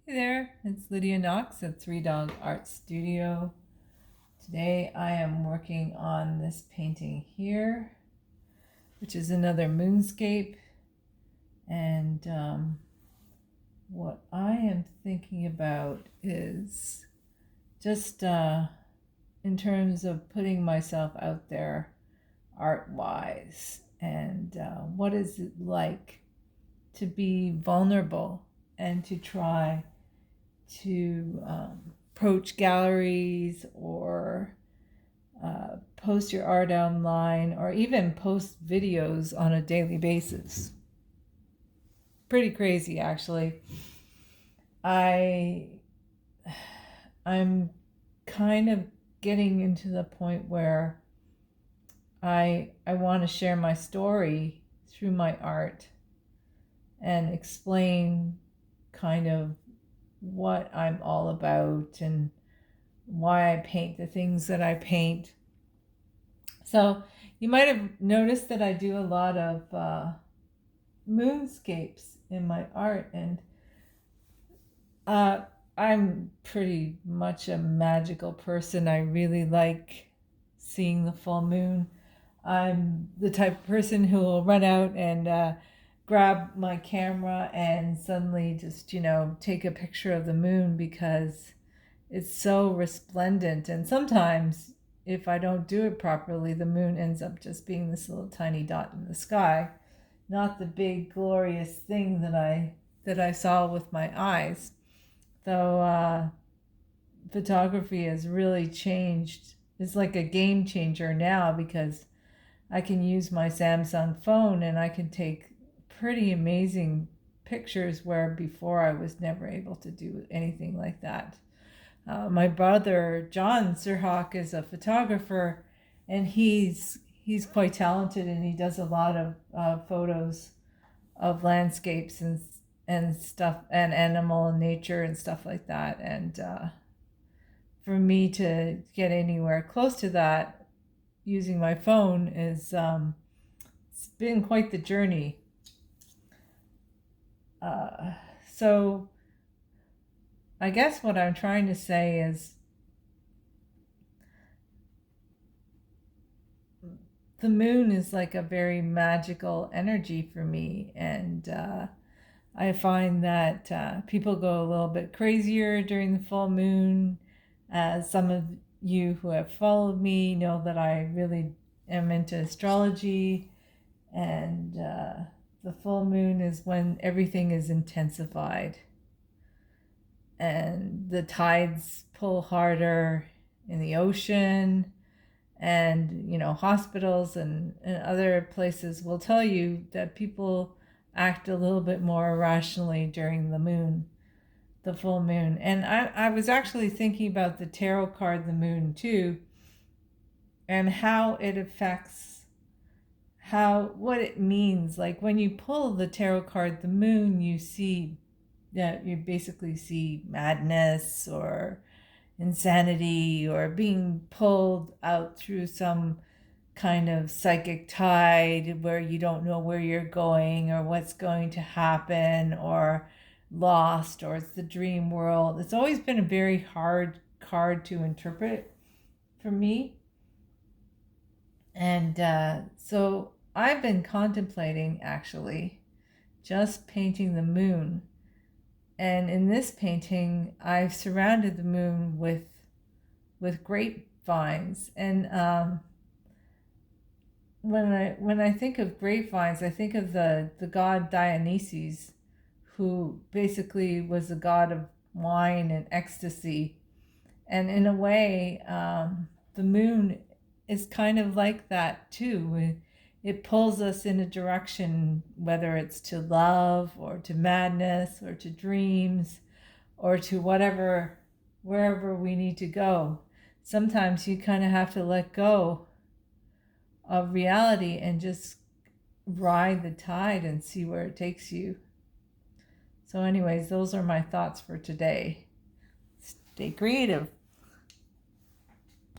Hey there, it's Lydia Knox at Three Dog Art Studio. Today I am working on this painting here, which is another moonscape. And what I am thinking about is just in terms of putting myself out there art-wise, and what is it like to be vulnerable and to try to approach galleries or post your art online or even post videos on a daily basis. Pretty crazy, actually. I I'm kind of getting into the point where I want to share my story through my art and explain kind of what I'm all about and why I paint the things that I paint. So you might have noticed that I do a lot of moonscapes in my art, and I'm pretty much a magical person. I really like seeing the full moon. I'm the type of person who will run out and grab my camera and suddenly just, take a picture of the moon because it's so resplendent. And sometimes, if I don't do it properly, the moon ends up just being this little tiny dot in the sky, not the big glorious thing that I saw with my eyes. Though photography has really changed. It's like a game changer now because I can use my Samsung phone and I can take pretty amazing pictures where before I was never able to do anything like that. My brother John Sirhawk is a photographer, and he's quite talented, and he does a lot of photos of landscapes and stuff, and animal and nature and stuff like that. And for me to get anywhere close to that using my phone is it's been quite the journey. So I guess what I'm trying to say is the moon is like a very magical energy for me, and I find that people go a little bit crazier during the full moon. Some of you who have followed me know that I really am into astrology, and the full moon is when everything is intensified and the tides pull harder in the ocean, and hospitals and other places will tell you that people act a little bit more irrationally during the full moon. And I was actually thinking about the tarot card, the moon, too, and how it affects what it means. Like when you pull the tarot card, the moon, you see that you basically see madness or insanity or being pulled out through some kind of psychic tide where you don't know where you're going or what's going to happen, or lost, or it's the dream world. It's always been a very hard card to interpret for me. And so I've been contemplating actually just painting the moon. And in this painting, I've surrounded the moon with grapevines. And when I think of grapevines, I think of the god Dionysus, who basically was the god of wine and ecstasy. And in a way, the moon is kind of like that too. It pulls us in a direction, whether it's to love or to madness or to dreams or to wherever we need to go. Sometimes you kind of have to let go of reality and just ride the tide and see where it takes you. So, anyways, those are my thoughts for today. Stay creative.